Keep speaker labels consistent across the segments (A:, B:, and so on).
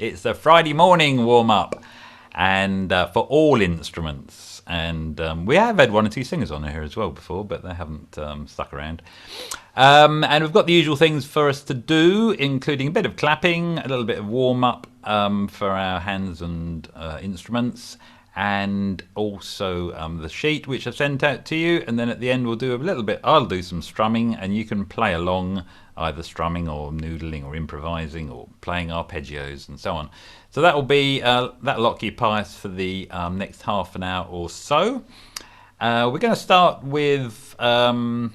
A: It's a Friday morning warm-up, and for all instruments. And we have had one or two singers on here as well before, but they haven't stuck around. And we've got the usual things for us to do, including a bit of clapping, a little bit of warm-up for our hands and instruments, and also the sheet which I've sent out to you. And then at the end we'll do a little bit, I'll do some strumming, and you can play along, either strumming or noodling or improvising or playing arpeggios and so on. So that will be that'll occupy us for the next half an hour or so. We're going to start with a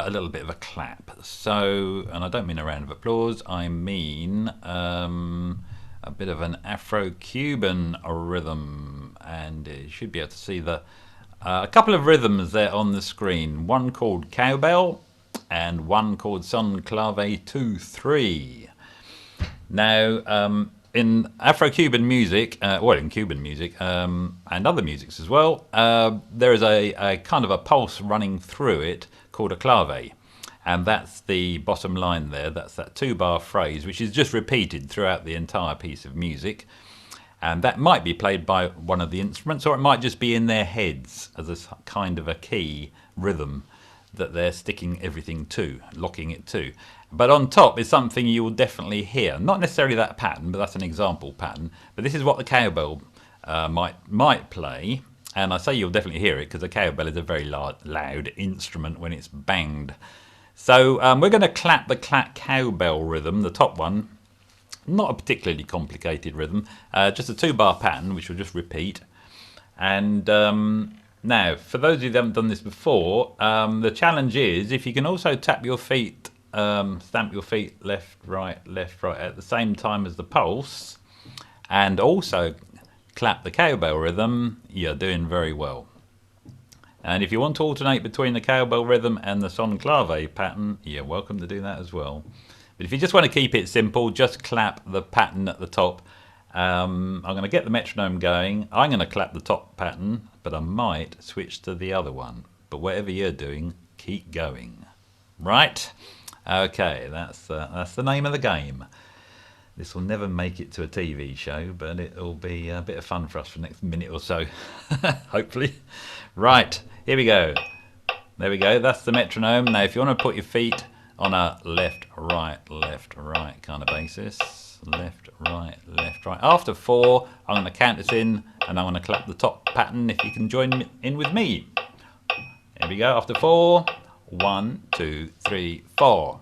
A: little bit of a clap. So, and I don't mean a round of applause, I mean a bit of an Afro-Cuban rhythm, and you should be able to see the a couple of rhythms there on the screen. One called cowbell and one called son clave 2/3. Now, in Afro-Cuban music, well, in Cuban music and other musics as well, there is a kind of a pulse running through it called a clave. And that's the bottom line there. That's that 2-bar phrase, which is just repeated throughout the entire piece of music. And that might be played by one of the instruments, or it might just be in their heads as a kind of a key rhythm that they're sticking everything to, locking it to. But on top is something you will definitely hear. Not necessarily that pattern, but that's an example pattern. But this is what the cowbell might play. And I say you'll definitely hear it because the cowbell is a very loud instrument when it's banged. So we're going to clap the cowbell rhythm, the top one. Not a particularly complicated rhythm, just a 2-bar pattern which will just repeat. And now, for those of you who haven't done this before, the challenge is if you can also tap your feet, stamp your feet left, right at the same time as the pulse, and also clap the cowbell rhythm, you're doing very well. And if you want to alternate between the cowbell rhythm and the son clave pattern, you're welcome to do that as well. But if you just want to keep it simple, just clap the pattern at the top. I'm going to get the metronome going. I'm going to clap the top pattern, but I might switch to the other one. But whatever you're doing, keep going. Right? Okay, that's the name of the game. This will never make it to a TV show, but it'll be a bit of fun for us for the next minute or so, hopefully. Right, here we go. There we go, that's the metronome. Now, if you want to put your feet on a left, right kind of basis, left, right. After 4, I'm going to count us in, and I'm going to clap the top pattern if you can join in with me. Here we go, after 4, 1, 2, 3, 4.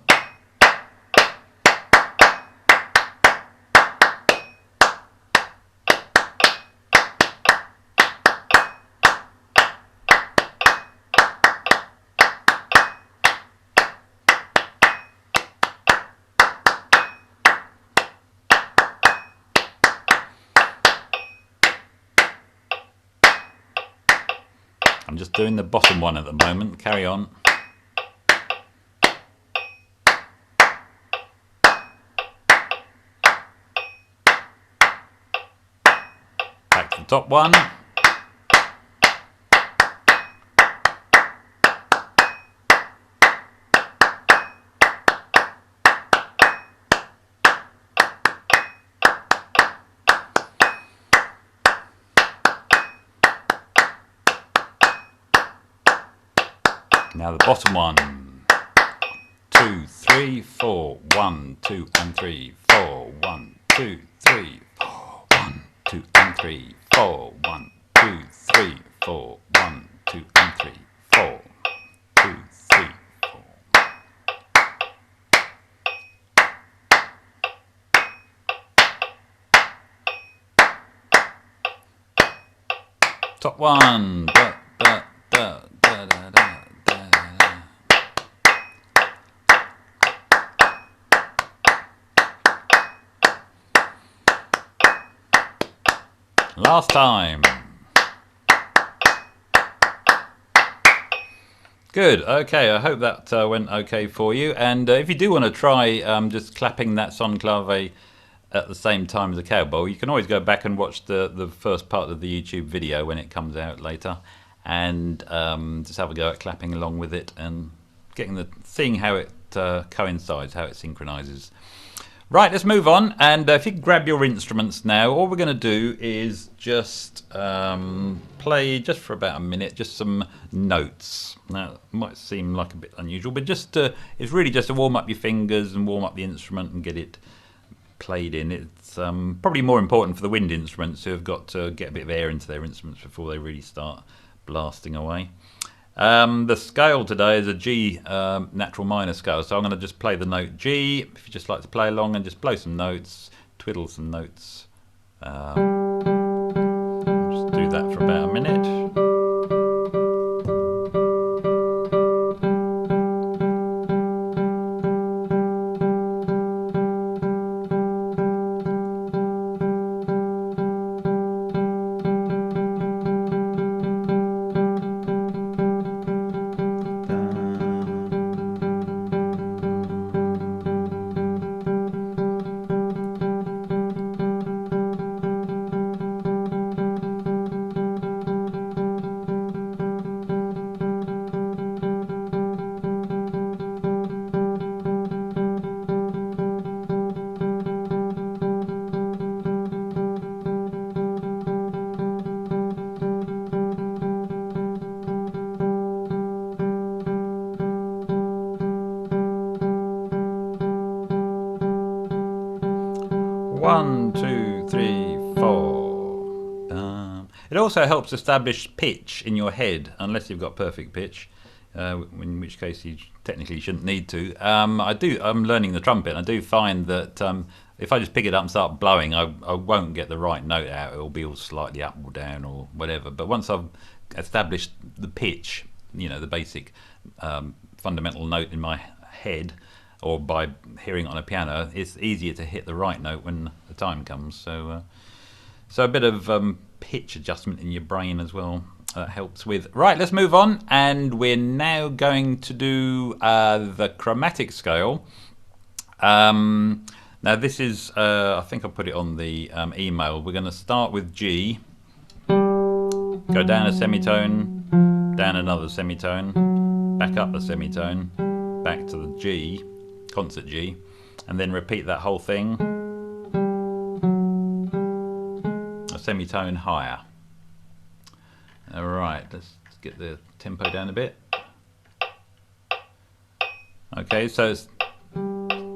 A: I'm just doing the bottom one at the moment. Carry on. Back to the top one. Now the bottom one. 2, 3, 4. 1, 2, and 3, 4. 1, 2, 3, 4. 1, 2, and 3, 4. 1, 2, 3, 4. 1, 2, and 3, 4. 2, 3, 4. Top one. Da, da, da, da, da, da. Last time. Good. Okay, I hope that went okay for you. And if you do want to try just clapping that son clave at the same time as the cowbell, you can always go back and watch the first part of the YouTube video when it comes out later, and just have a go at clapping along with it and seeing how it coincides, how it synchronizes. Right, let's move on. And if you grab your instruments now, all we're going to do is just play just for about a minute, just some notes. Now, it might seem like a bit unusual, but just it's really just to warm up your fingers and warm up the instrument and get it played in. It's probably more important for the wind instruments who have got to get a bit of air into their instruments before they really start blasting away. The scale today is a G natural minor scale, so I'm going to just play the note G. If you just like to play along and just blow some notes, twiddle some notes. Just do that for about a minute. One, two, three, four. It also helps establish pitch in your head, unless you've got perfect pitch, in which case you technically shouldn't need to. I'm learning the trumpet, and I do find that if I just pick it up and start blowing, I won't get the right note out. It'll be all slightly up or down or whatever. But once I've established the pitch, you know, the basic fundamental note in my head, or by hearing it on a piano, it's easier to hit the right note when the time comes. So a bit of pitch adjustment in your brain as well helps with. Right, let's move on, and we're now going to do the chromatic scale. Now this is, I think I'll put it on the email. We're going to start with G, go down a semitone, down another semitone, back up a semitone, back to the G, concert G, and then repeat that whole thing a semitone higher. Alright, let's get the tempo down a bit. Okay, so it's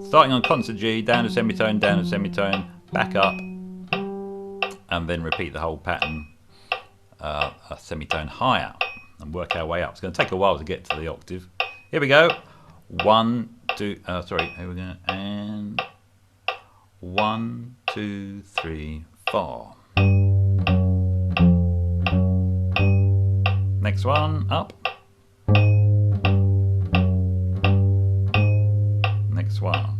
A: starting on concert G, down a semitone, back up, and then repeat the whole pattern a semitone higher and work our way up. It's going to take a while to get to the octave. Here we go. 1, 2, here we go, and 1, 2, 3, 4. Next one, up. Next one.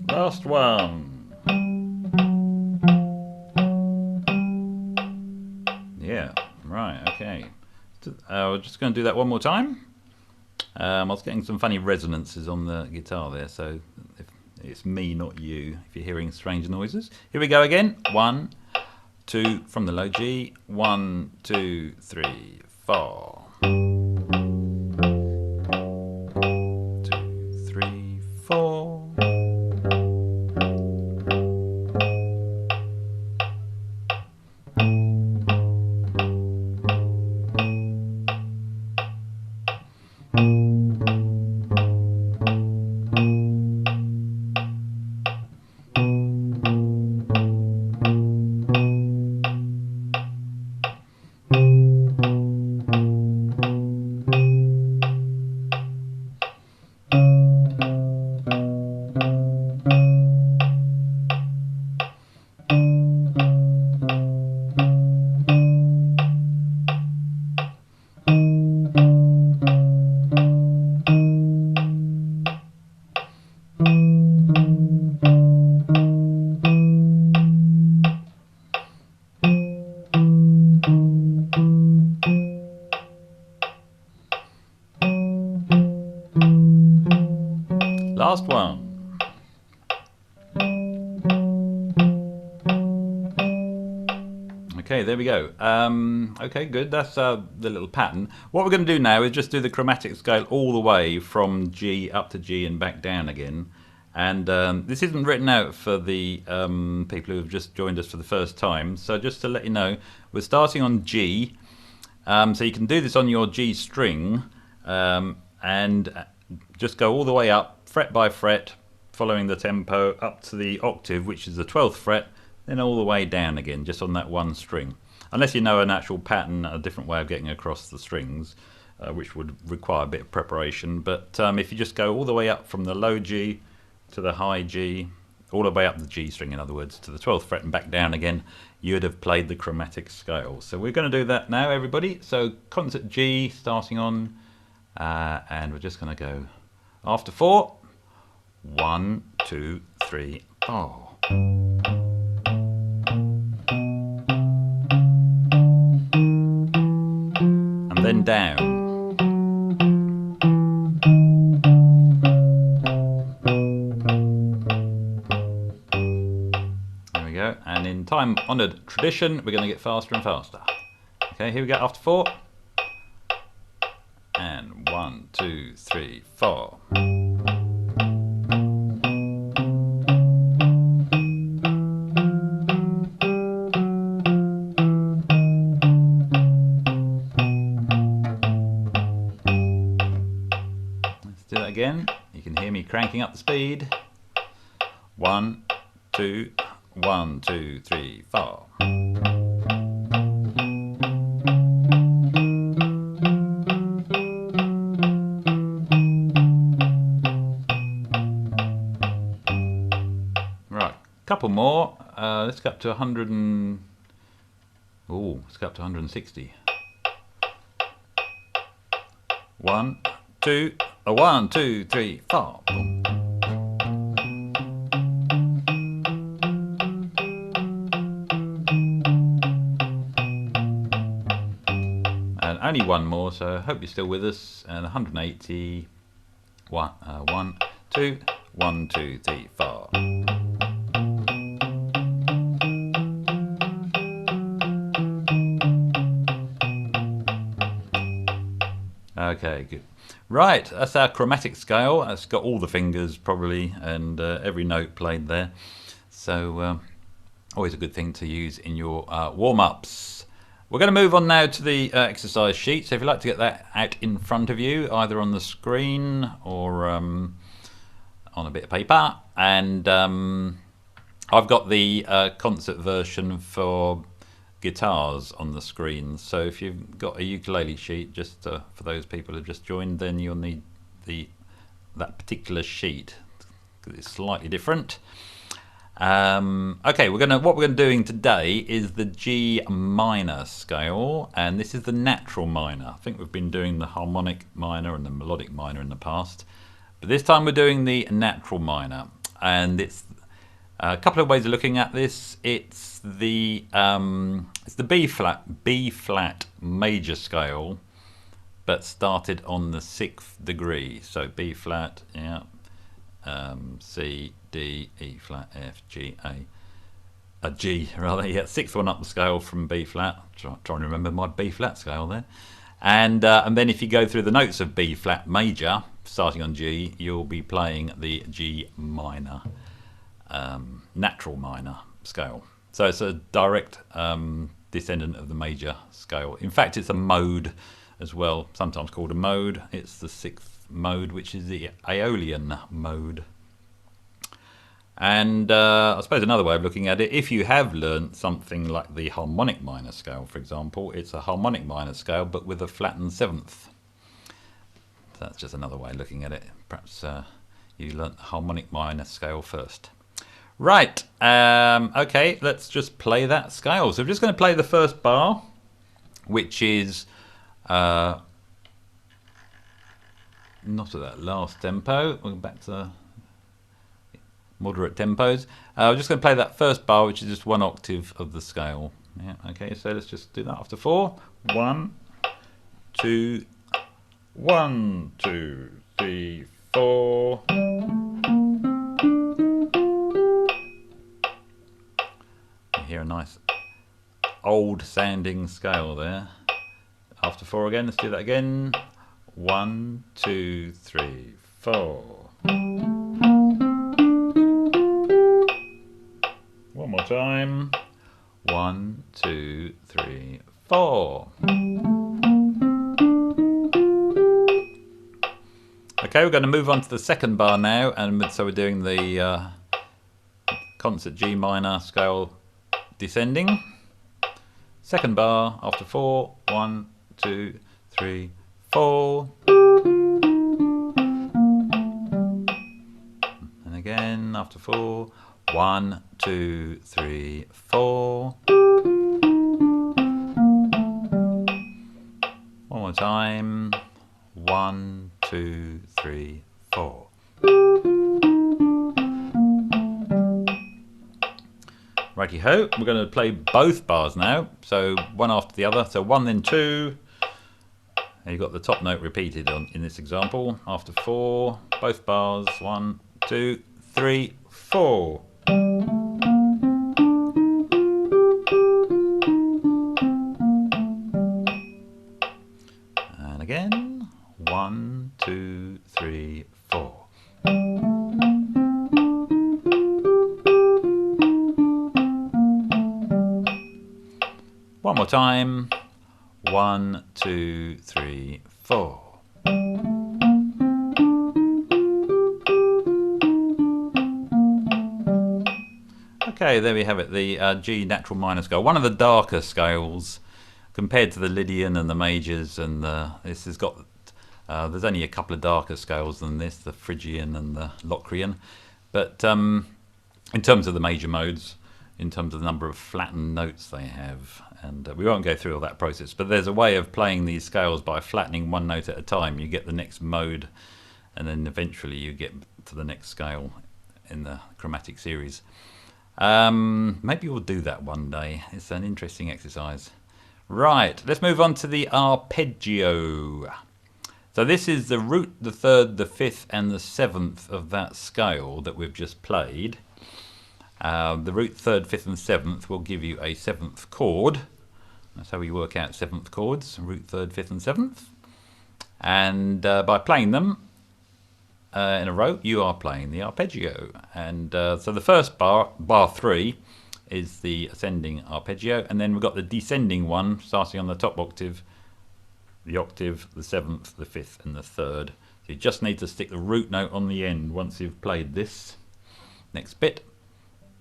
A: Last one. Yeah, right, okay. We're just going to do that one more time. I was getting some funny resonances on the guitar there, so it's me, not you, if you're hearing strange noises. Here we go again. 1, 2, from the low G. 1, 2, 3, 4. 2, 3, 4. Last one. Okay, there we go. Okay, good. That's the little pattern. What we're going to do now is just do the chromatic scale all the way from G up to G and back down again. And this isn't written out for the people who have just joined us for the first time. So just to let you know, we're starting on G. So you can do this on your G string and just go all the way up, fret by fret, following the tempo up to the octave, which is the 12th fret, then all the way down again, just on that one string. Unless you know an actual pattern, a different way of getting across the strings, which would require a bit of preparation. But if you just go all the way up from the low G to the high G, all the way up the G string, in other words, to the 12th fret and back down again, you'd have played the chromatic scale. So we're going to do that now, everybody. So concert G starting on, and we're just going to go after 4. 1, 2, 3, 4. And then down. There we go. And in time-honoured tradition, we're going to get faster and faster. Okay, here we go. After 4. And 1, 2, 3, 4. Do that again. You can hear me cranking up the speed. 1, 2, 1, 2, 3, 4. Right, couple more. Let's go up to 100 and... Oh, let's go up to 160. 1, 2, 1, 2, 3, 4. Boom. And only one more, so I hope you're still with us. And 180. 1, 2, 1, 2, 3, 4. Okay, good. Right, that's our chromatic scale. It's got all the fingers probably and every note played there. So always a good thing to use in your warm-ups. We're going to move on now to the exercise sheet. So if you'd like to get that out in front of you, either on the screen or on a bit of paper. And I've got the concert version for guitars on the screen, so if you've got a ukulele sheet, just for those people who've just joined, then you'll need that particular sheet because it's slightly different. Okay, what we're doing today is the G minor scale, and this is the natural minor. I think we've been doing the harmonic minor and the melodic minor in the past, but this time we're doing the natural minor, and it's a couple of ways of looking at this. It's the B flat major scale, but started on the 6th degree. So B flat, yeah, C, D, E flat, F, G, a G rather, yeah, 6th one up the scale from B flat. Trying to remember my B flat scale there, and then if you go through the notes of B flat major, starting on G, you'll be playing the G minor. Natural minor scale. So it's a direct descendant of the major scale. In fact, it's a mode as well, sometimes called a mode. It's the 6th mode, which is the Aeolian mode. And I suppose another way of looking at it, if you have learnt something like the harmonic minor scale, for example, it's a harmonic minor scale but with a flattened 7th. That's just another way of looking at it. Perhaps you learnt the harmonic minor scale first. Right, okay, let's just play that scale. So we're just going to play the first bar, which is not at that last tempo. We'll go back to moderate tempos. We're just going to play that first bar, which is just 1 octave of the scale. Yeah, okay, so let's just do that after 4. 1, 2, 1, 2, 3, 4. nice old sounding scale there. After 4 again, let's do that again. 1, 2, 3, 4. One more time. 1, 2, 3, 4. Okay, we're going to move on to the second bar now, and so we're doing the concert G minor scale descending. Second bar after 4. 1, 2, 3, 4. And again after 4. 1, 2, 3, 4. One more time. 1, 2, 3, 4. Righty ho, we're going to play both bars now, so one after the other. So 1 then 2. And you've got the top note repeated in this example. After 4, both bars. 1, 2, 3, 4. And again. 1, 2, 3, 4. One more time. 1, 2, 3, 4. Okay, there we have it, the G natural minor scale. One of the darker scales compared to the Lydian and the majors, and this has got. There's only a couple of darker scales than this, the Phrygian and the Locrian. But in terms of the major modes, in terms of the number of flattened notes they have, and we won't go through all that process, but there's a way of playing these scales by flattening one note at a time. You get the next mode, and then eventually you get to the next scale in the chromatic series. Maybe we'll do that one day. It's an interesting exercise. Right, let's move on to the arpeggio. So this is the root, the third, the fifth, and the seventh of that scale that we've just played. The root, third, fifth, and seventh will give you a seventh chord. That's how we work out seventh chords: root, third, fifth, and seventh. And by playing them in a row, you are playing the arpeggio. And so the first bar, bar 3, is the ascending arpeggio, and then we've got the descending one starting on the top octave. The octave, the seventh, the fifth, and the third. So you just need to stick the root note on the end once you've played this. Next bit.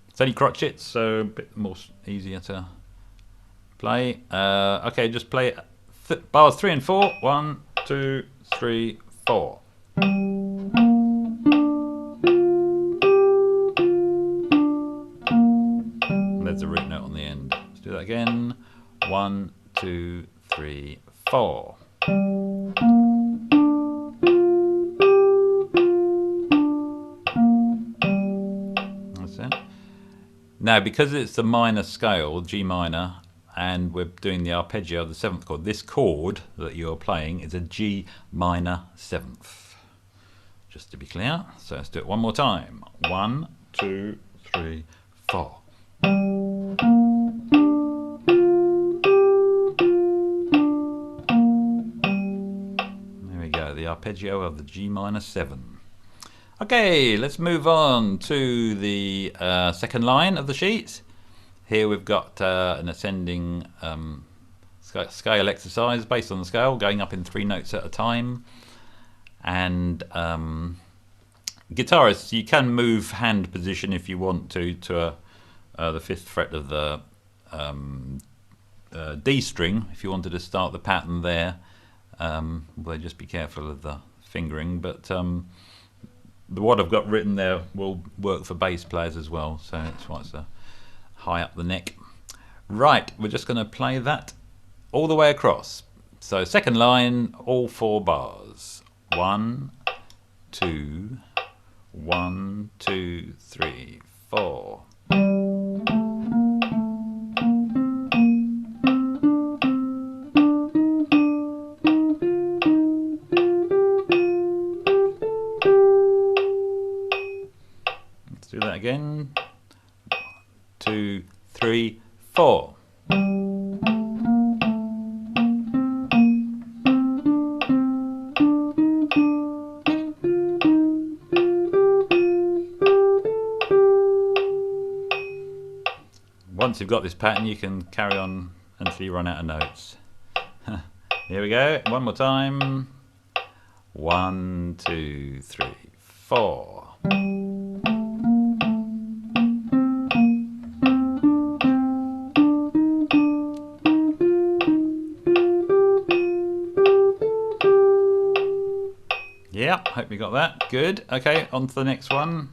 A: It's only crotchets, so a bit more easier to play. Okay, just play bars 3 and 4. 1, 2, 3, 4. And there's the root note on the end. Let's do that again. 1, 2, 3, 4. That's it. Now, because it's the minor scale, G minor, and we're doing the arpeggio of the seventh chord, this chord that you're playing is a G minor seventh. Just to be clear. So let's do it one more time. 1, 2, 3, 4. The arpeggio of the G minor 7. Okay, let's move on to the second line of the sheet. Here we've got an ascending scale exercise based on the scale, going up in 3 notes at a time. And guitarists, you can move hand position if you want to the 5th fret of the D string, if you wanted to start the pattern there. Well, just be careful of the fingering, but what I've got written there will work for bass players as well, so that's why it's high up the neck. Right, we're just going to play that all the way across. So second line, all 4 bars. 1, 2, 1, 2, 3, 4. Do that again. 2, 3, once you've got this pattern, you can carry on until you run out of notes. Here we go, one more time. 1, 2, 3, 4. Yeah, hope you got that. Good. Okay, on to the next one.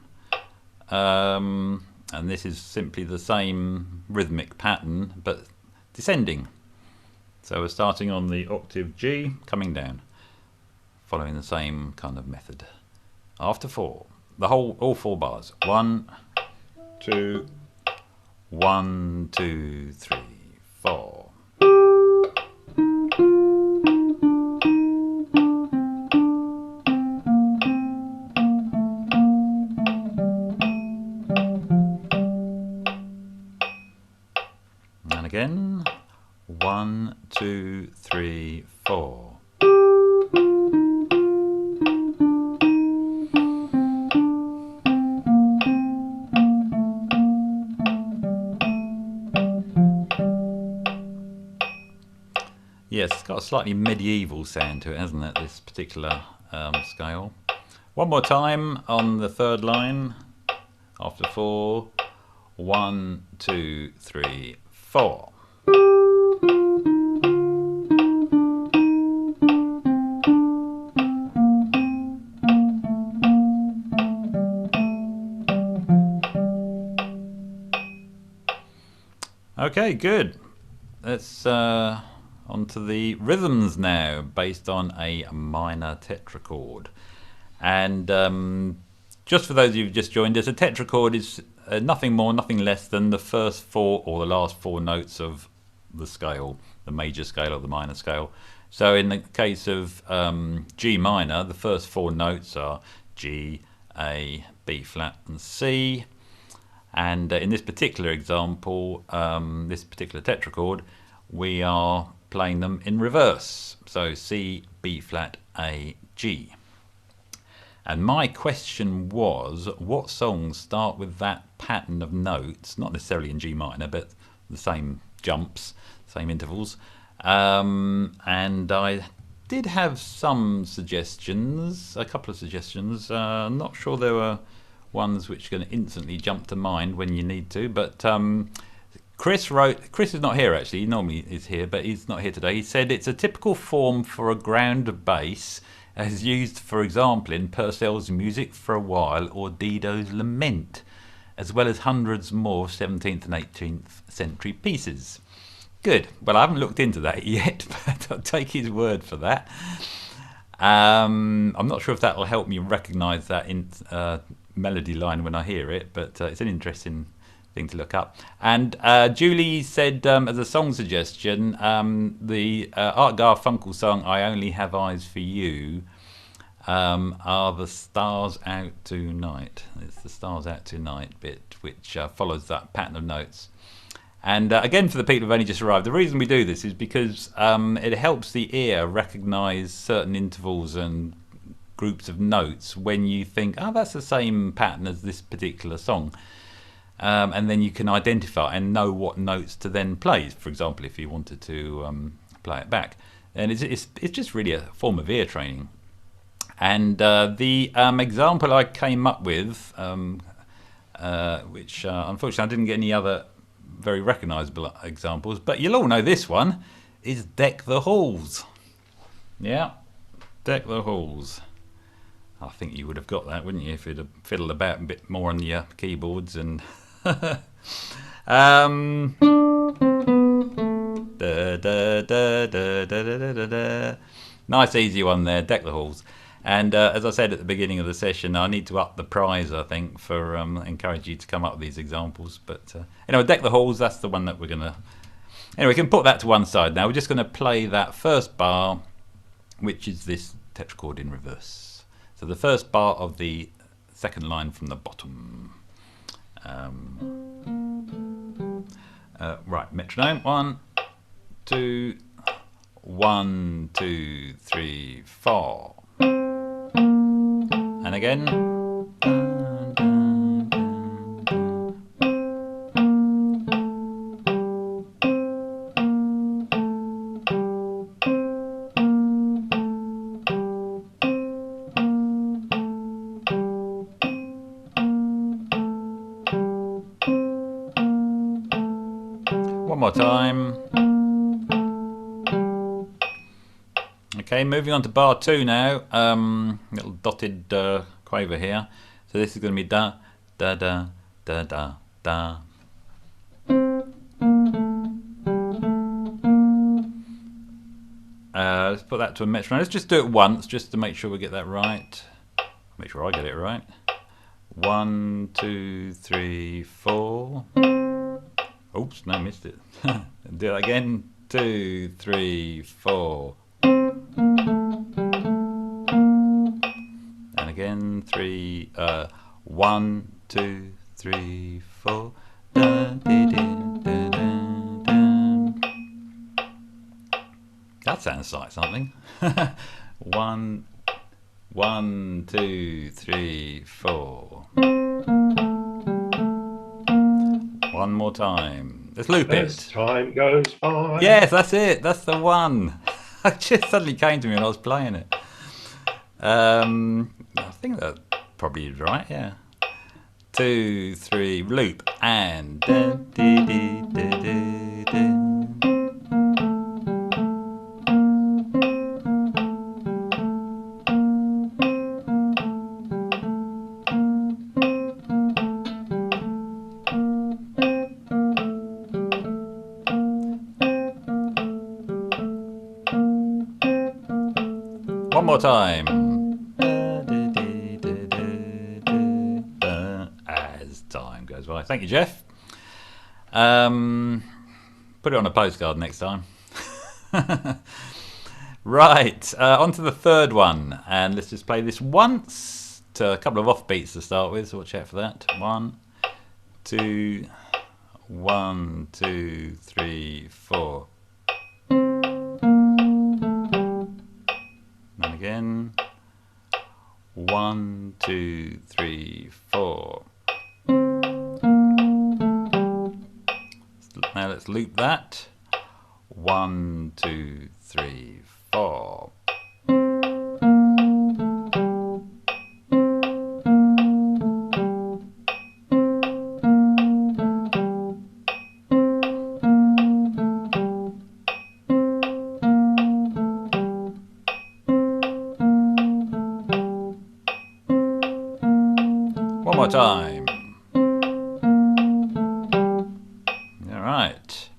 A: And this is simply the same rhythmic pattern, but descending. So we're starting on the octave G, coming down, following the same kind of method. After 4, all 4 bars. 1, 2, 1, 2, 3, 4. And again. 1, 2, 3, 4. Yes, it's got a slightly medieval sound to it, hasn't it, this particular scale. One more time on the third line. After 4. 1, 2, 3, 4. Okay, good. Let's on to the rhythms now, based on a minor tetrachord. And just for those of you who've just joined us, a tetrachord is nothing more, nothing less than the first 4 or the last 4 notes of the scale, the major scale or the minor scale. So in the case of G minor, the first 4 notes are G, A, B flat and C. And in this particular example, this particular tetrachord, we are playing them in reverse. So C, B flat, A, G. And my question was, what songs start with that pattern of notes, not necessarily in G minor, but the same jumps, same intervals. And I did have some suggestions, a couple of suggestions. Not sure there were ones which are going to instantly jump to mind when you need to, but Chris is not here actually, he normally is here, but he's not here today. He said it's a typical form for a ground bass, as used for example in Purcell's Music for a While or Dido's Lament, as well as hundreds more 17th and 18th century pieces. Good. Well, I haven't looked into that yet, but I'll take his word for that. I'm not sure if that will help me recognise that in melody line when I hear it, but it's an interesting thing to look up. And Julie said, as a song suggestion, the Art Garfunkel song "I Only Have Eyes for You" are the Stars Out Tonight. It's the Stars Out Tonight bit, which follows that pattern of notes. And again, for the people who've only just arrived, the reason we do this is because it helps the ear recognise certain intervals and groups of notes when you think, oh, that's the same pattern as this particular song. And then you can identify and know what notes to then play, for example, if you wanted to play it back. And it's just really a form of ear training. And the example I came up with, which unfortunately I didn't get any other very recognisable examples, but you'll all know this one, is Deck the Halls. Yeah, Deck the Halls. I think you would have got that, wouldn't you, if you'd have fiddled about a bit more on your keyboards and da, da, da, da, da, da, da, da. Nice easy one there, Deck the Halls. And as I said at the beginning of the session, I need to up the prize, I think, for encourage you to come up with these examples. But anyway, Deck the Halls, that's the one that we're going to... Anyway, we can put that to one side now. We're just going to play that first bar, which is this tetrachord in reverse. So the first bar of the second line from the bottom. Right, metronome. 1, 2, 1, 2, 3, 4. And again. time. Okay, moving on to bar 2 now. Little dotted quaver here. So this is going to be da, da, da, da, da, da. Let's put that to a metronome. Let's just do it once, just to make sure we get that right. Make sure I get it right. 1, 2, 3, 4. Oops, no, missed it. Do that again. 2, 3, 4. And again, 3. 1, 2, 3, 4. Da, dee, dee, da, da, da. That sounds like something. 1, 2, 3, 4. One more time. Let's loop it.
B: As time goes by.
A: Yes, that's it. That's the one. It just suddenly came to me when I was playing it. I think that probably is right. Yeah. 2, 3, loop and. Da, dee, dee, da, da, da. One more time. As time goes by. Thank you, Jeff. Put it on a postcard next time. Right, on to the third one. And let's just play this once to a couple of offbeats to start with. So watch out for that. 1, 2, 1, 2, 3, 4. And again, 1, 2, 3, 4. Now let's loop that. 1, 2, 3, 4. One more time. All right.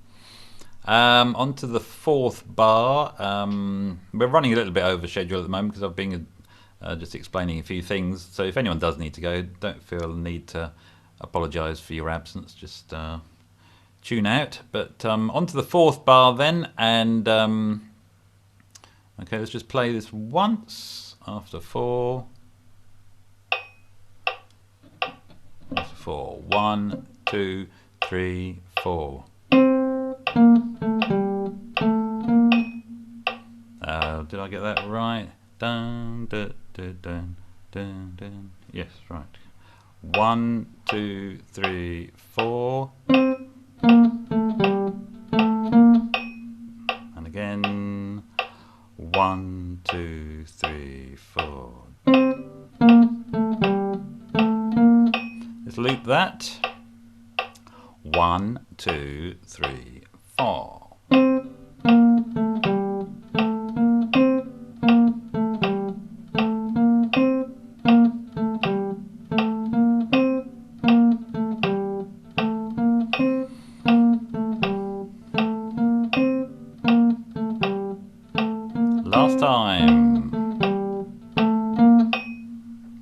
A: On to the fourth bar. We're running a little bit over schedule at the moment because I've been just explaining a few things. So if anyone does need to go, don't feel the need to apologise for your absence. Just tune out. But on to the fourth bar then. And okay, let's just play this once after 4. 4. 1, 2, 3, 4. Did I get that right? Dun, dun, dun, dun, dun, dun. Yes, right. 1, 2, 3, 4. And again. 1, 2, 3, 4. Let's loop that. 1, 2, 3, 4. Last time.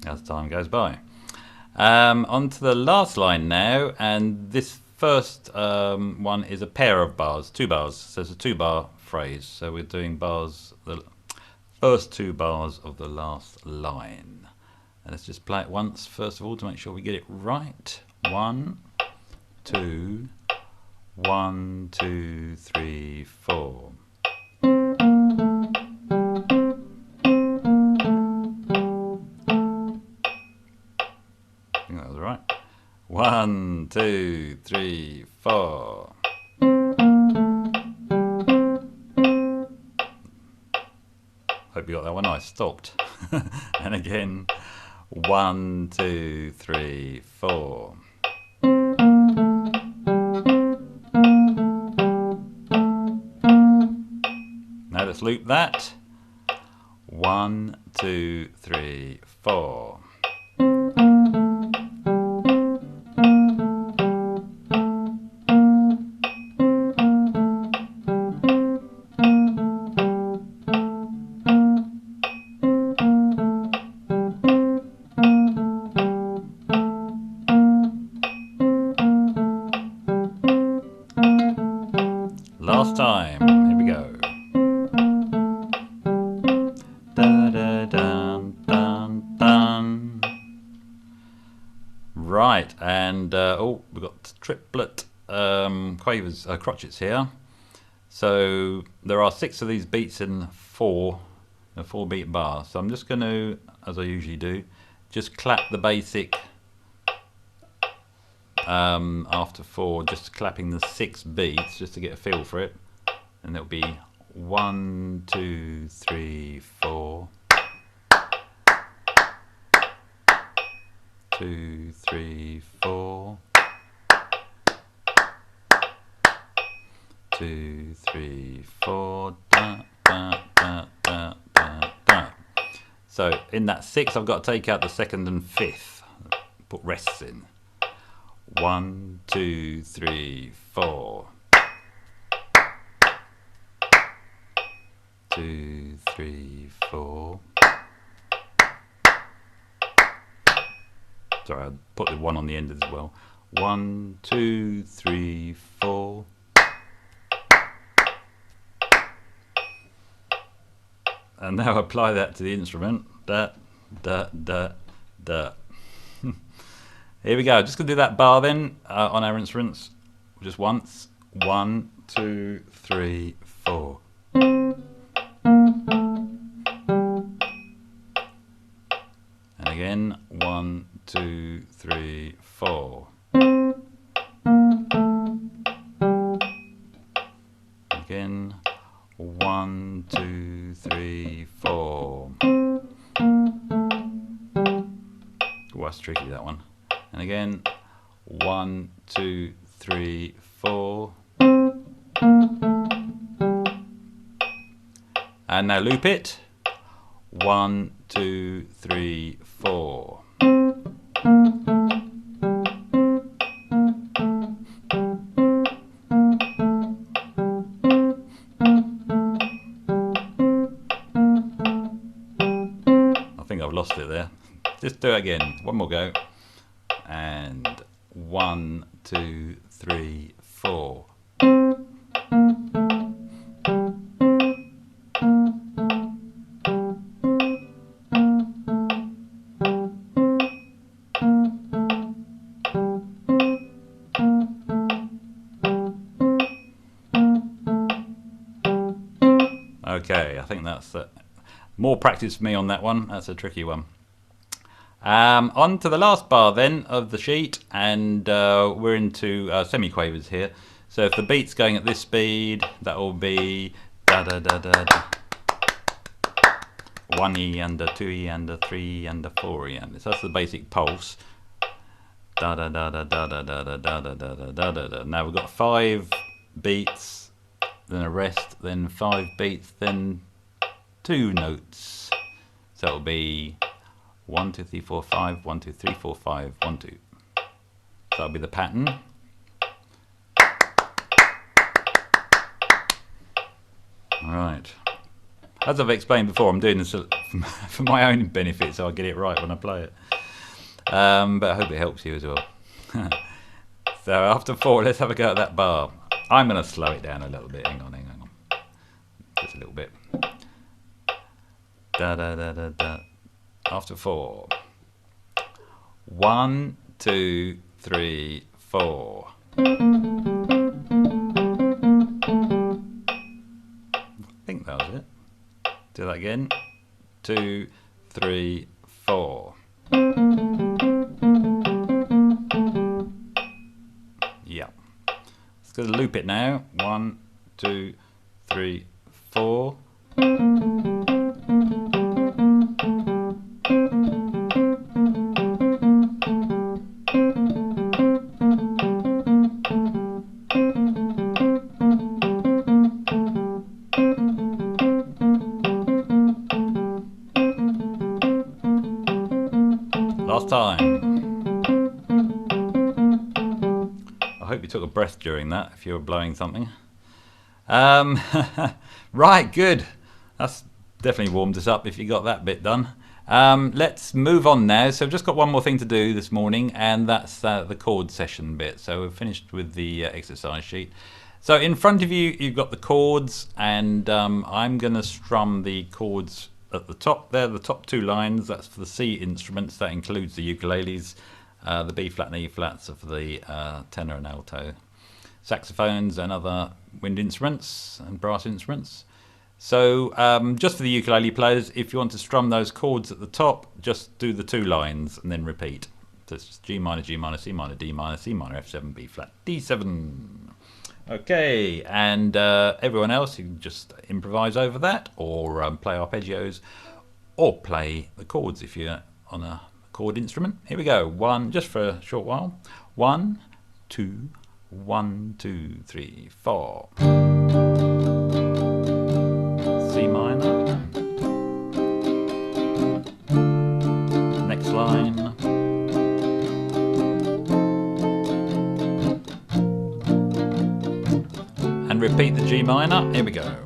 A: As time goes by. On to the last line now, and this first one is a pair of bars, 2 bars. So it's a 2-bar phrase. So we're doing bars, the first 2 bars of the last line. And let's just play it once first of all to make sure we get it right. 1, 2, 1, 2, 3, 4. I think that was right. 1, 2, 3, 4. Hope you got that one. I stopped. And again, 1, 2, 3, 4. Let's loop that. 1, 2, 3, 4. Last time, here we go. Da, da, dun, dun, dun. Right, and oh, we've got triplet quavers, crotchets here. So there are 6 of these beats in a 4-beat bar. So I'm just going to, as I usually do, just clap the basic after 4, just clapping the 6 beats just to get a feel for it, and it'll be 1, 2, 3, 4, 2, 3, 4, 2, 3, 4, da, da, da, da, da, da. So in that 6 I've got to take out the 2nd and 5th, put rests in. 1, 2, 3, 4. 2, 3, 4. Sorry, I put the 1 on the end as well. 1, 2, 3, 4. And now apply that to the instrument. Da, da, da, da. Here we go. Just going to do that bar then on our instruments just once. 1, 2, 3, 4. And again, 1, 2, 3, 4. Again, 1, 2, 3, 4. Oh, that's tricky, that one. And again, 1, 2, 3, 4. And now loop it. 1, 2, 3, 4. I think I've lost it there. Just do it again. One more go. And 1, 2, 3, 4. Okay, I think that's more practice for me on that one. That's a tricky one. On to the last bar then of the sheet, and we're into semiquavers here. So if the beat's going at this speed, that will be da da da da da. 1E and a 2E and a 3E and a 4E, and so that's the basic pulse. Da da da da da da da da da da da da da da. Now we've got 5 beats, then a rest, then 5 beats, then 2 notes. So it'll be 1, 2, 3, 4, 5, 1, 2, 3, 4, 5, 1, 2. So that'll be the pattern. Alright. As I've explained before, I'm doing this for my own benefit, so I get it right when I play it. But I hope it helps you as well. So after 4, let's have a go at that bar. I'm going to slow it down a little bit. Hang on. Just a little bit. Da da da da da. After 4. 1, 2, 3, 4. I think that was it. Do that again. 2, 3, 4. Yeah. Let's go to loop it now. 1, 2, 3, 4. last time. I hope you took a breath during that if you were blowing something. Right, good. That's definitely warmed us up if you got that bit done. Let's move on now. So I've just got one more thing to do this morning, and that's the chord session bit. So we've finished with the exercise sheet. So in front of you, you've got the chords, and I'm going to strum the chords at the top there, the top 2 lines. That's for the C instruments. That includes the ukuleles. The B flat and E flats are for the tenor and alto saxophones and other wind instruments and brass instruments. So just for the ukulele players, if you want to strum those chords at the top, just do the 2 lines and then repeat. So it's just G minor, C minor, D minor, C minor, F7, B flat, D7. Okay, and everyone else, you can just improvise over that, or play arpeggios, or play the chords if you're on a chord instrument. Here we go. Just for a short while. 1, 2, 1, 2, 3, 4. C minor. Next line. And repeat the G minor. Here we go.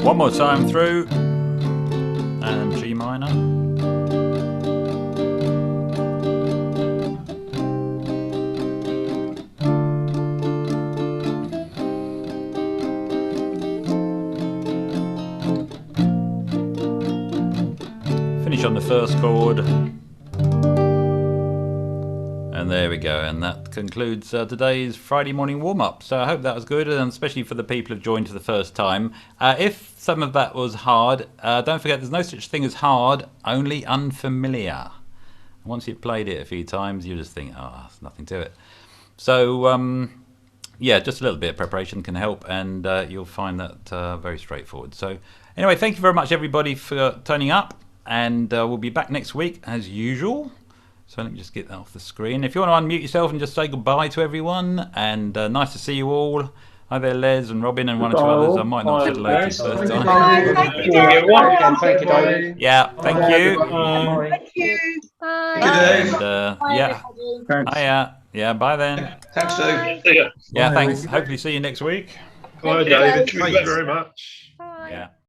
A: One more time through, and G minor. Finish on the first chord. And there we go, and that concludes today's Friday morning warm-up. So I hope that was good, and especially for the people who've joined for the first time. If some of that was hard, don't forget there's no such thing as hard, only unfamiliar. Once you've played it a few times, you just think, oh, there's nothing to it. So yeah, just a little bit of preparation can help, and you'll find that very straightforward. So anyway, thank you very much everybody for turning up, and we'll be back next week as usual. So let me just get that off the screen. If you want to unmute yourself and just say goodbye to everyone, and nice to see you all. Hi there, Les and Robin and one or two others. I might not say hello to the first time.
B: Thank you, David.
A: Yeah, thank you.
C: Thank you. Bye.
A: And, yeah. Yeah, bye then.
B: Thanks, Sue.
A: Yeah, thanks. Hopefully see you next week.
D: Bye, David. Thank you very much.
C: Bye.
A: Yeah.